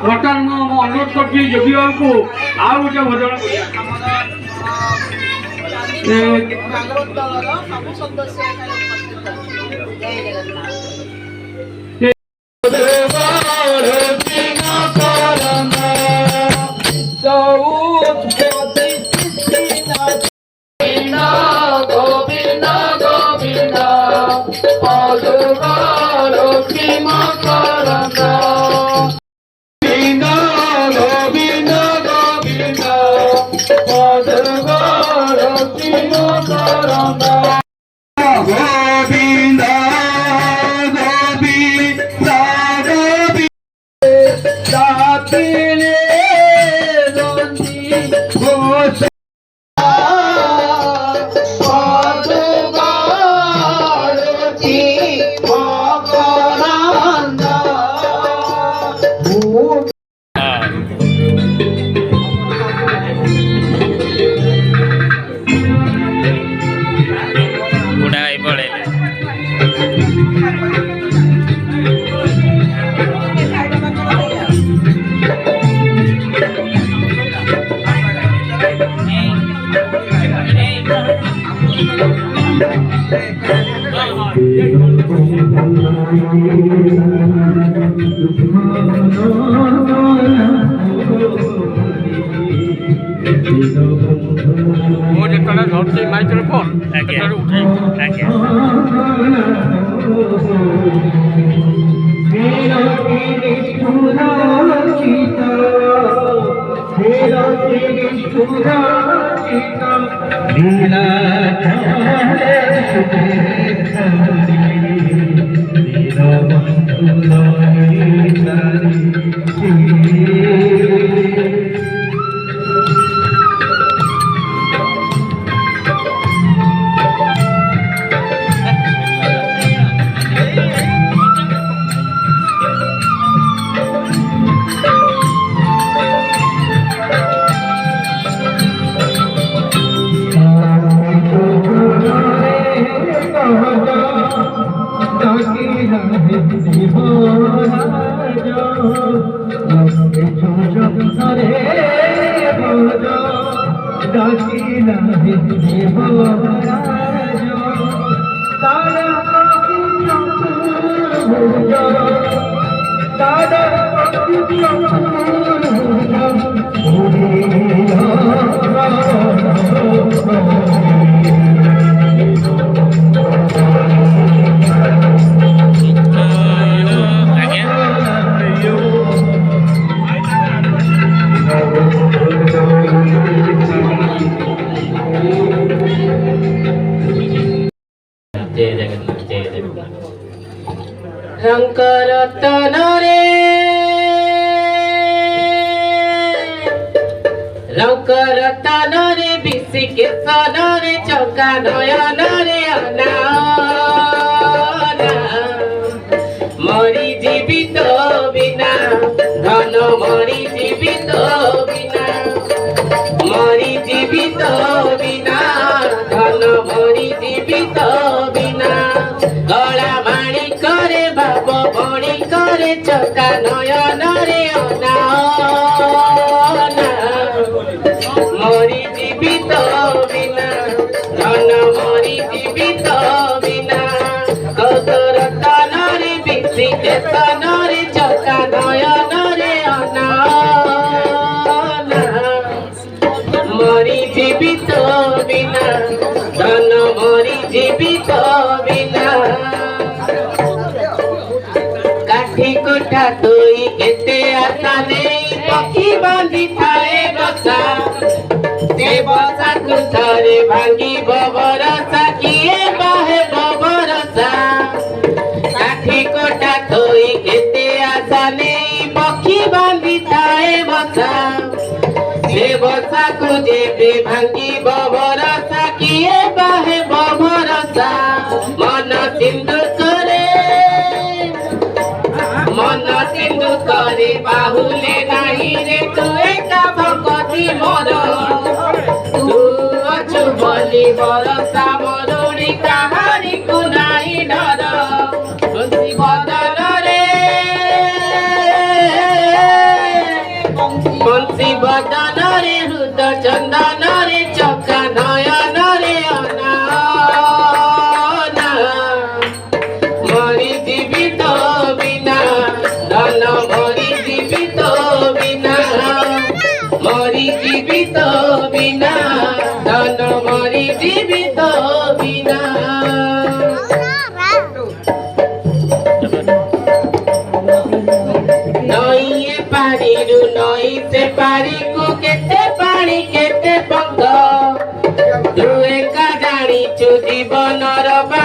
ବର୍ତ୍ତମାନ ମୁଁ ଅନୁରୋଧ କରୁଛି ଯୋଗୀ ବାବୁଙ୍କୁ ଆଉ ଗୋଟେ ଭଜନ ଭାଗବତ ଦଳର ସବୁ ସଦସ୍ୟ ଏଠାରେ ଉପସ୍ଥିତ ଅଛନ୍ତି। ଜୟ ଜଗନ୍ନାଥ। ମୁଁ ଯେତେବେଳେ ଧରୁଛି ମାଇକ୍ରୋଫୋନ୍ ଉଠେଇ रंकरतनरे रंकरतनरे बिसिके सनरे चौका नयनरे अनाना मरी जीवित बिना धन मरी जीवित बिना मरी जीवित बिना धन मरी जीवित बिना गला बाणी करे बाप बणी करे चौका नयनरे अनाना मरी जीवित बिना धन मरी जीवित बिना रतनरे बिसिके सनरे चौका नयनरे अनाना मरी जीवित बिना धन मरी जीवित बिना काठी कोठा तोई केते आशा नहीं पक्षी बांधी थाए बसा से बसा कुथरे भांगी बबरसा किए बाहे बबरसा काठी कोठा तोई केते आशा नहीं पक्षी बांधी थाए बसा से बसा को जेबे भांगी बबरसा किए बाहे बबरसा मन सिंधु करे बाहुले नहीं रे तू एका भक्ति मोर तू अछु बोली बरसा मोरुणी कहानी को नहीं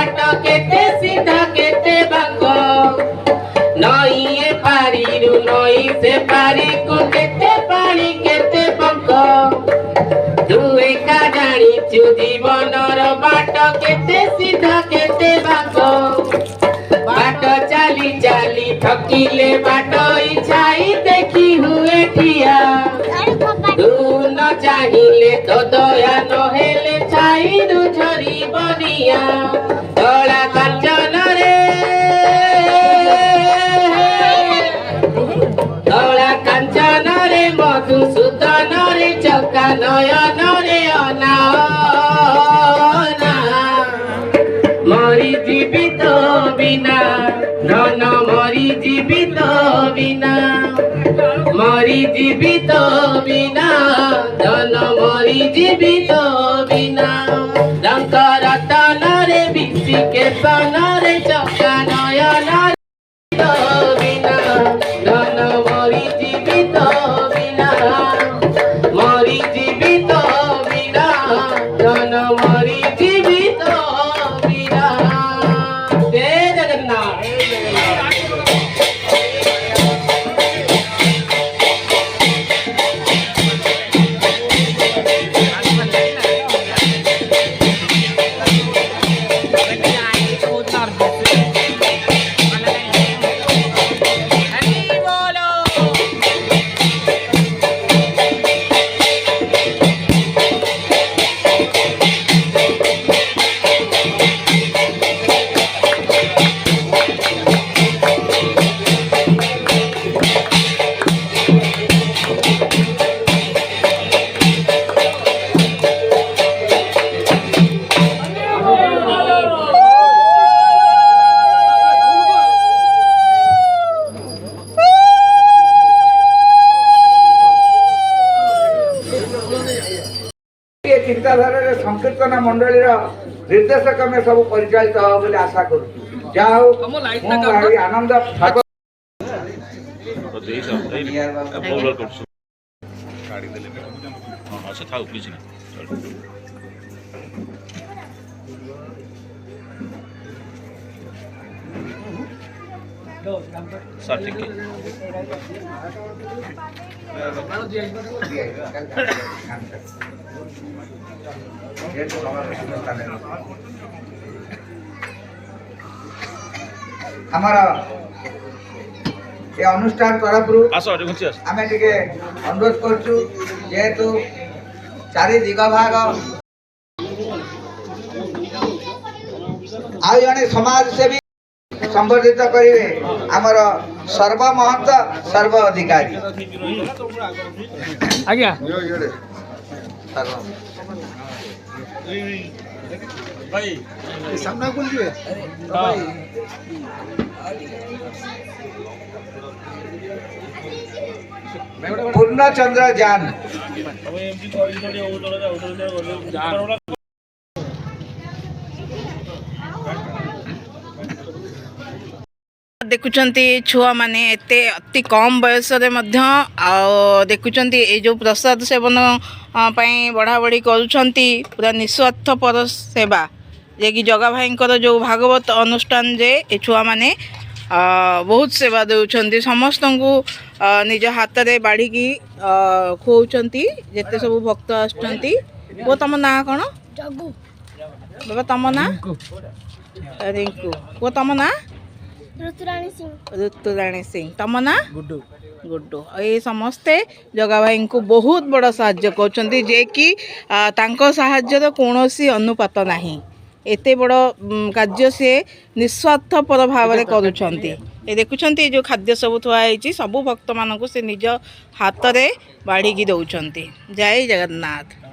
बाट केते सीधा केते बांक नई पारिरु नई से पारी को केते पानी केते बंक तू एका जानिचु जीवनर बाट केते सीधा केते बांक बाट चाली चाली थकिले बाट इच्छाई देखी हुए ठिया तू न चाहिले तो दया नहेले छाई दु झरी बनिया धला कांचन रे धला कांचन रे मधुसूदन रे चका नयन रे अनाना मरी जीवित बिना धन मरी जीवित बिना मरी जीवित बिना धन मरी जीवित बिना रंग रतन रे बिसी के सन रे चका नयन बिना धन मरी जीवित बिना मरी जीवित बिना धन मरी जीवित बिना जय जगन्नाथ चिंताधारा संकीर्तन मंडली निर्देशक में सब परिचालित हो बोले आशा करूँ जहाँ हो आनंद ठाकुर आमर ये अनुष्ठान तरफ आम टे अनुरोध करचु जेहेतु चारि दिग भाग आ जड़े समाज सेवी संबर्धित करेंगे आमर सर्वमहंत सर्व अधिकारी आज्ञा सामना बोल पूर्णचंद्र जान देखुचंती छुआ माने एते अति कम बयस रे मध्य आ देखुचंती ए जो प्रसाद सेवन पई बढ़ा बढ़ी करूचंती पूरा निस्वार्थ पर सेवा जे कि जगा भाईंकर जो भागवत अनुष्ठान जे ए छुआ माने बहुत सेवा देउचंती समस्त को निज हाथ रे बाड़ी की खोउचंती जेते सब भक्त आछंती वो तम ना कोन जगू बाबा तम ना रिंकू वो तम ना ऋतुराणी सिंह तम ना गुड्डू गुड्डू ये समस्ते जगा भाई को बहुत बड़ा साहाय्य कर जे कि तांको साहाय्य कौनसी अनुपात नहीं एते बड़ कार्य से निस्वार्थ पर भाव में करुँचे ये देखुंत जो खाद्य सब थुआई सब भक्त मान से निज हाथ में बाढ़ी दौरान जय जगन्नाथ।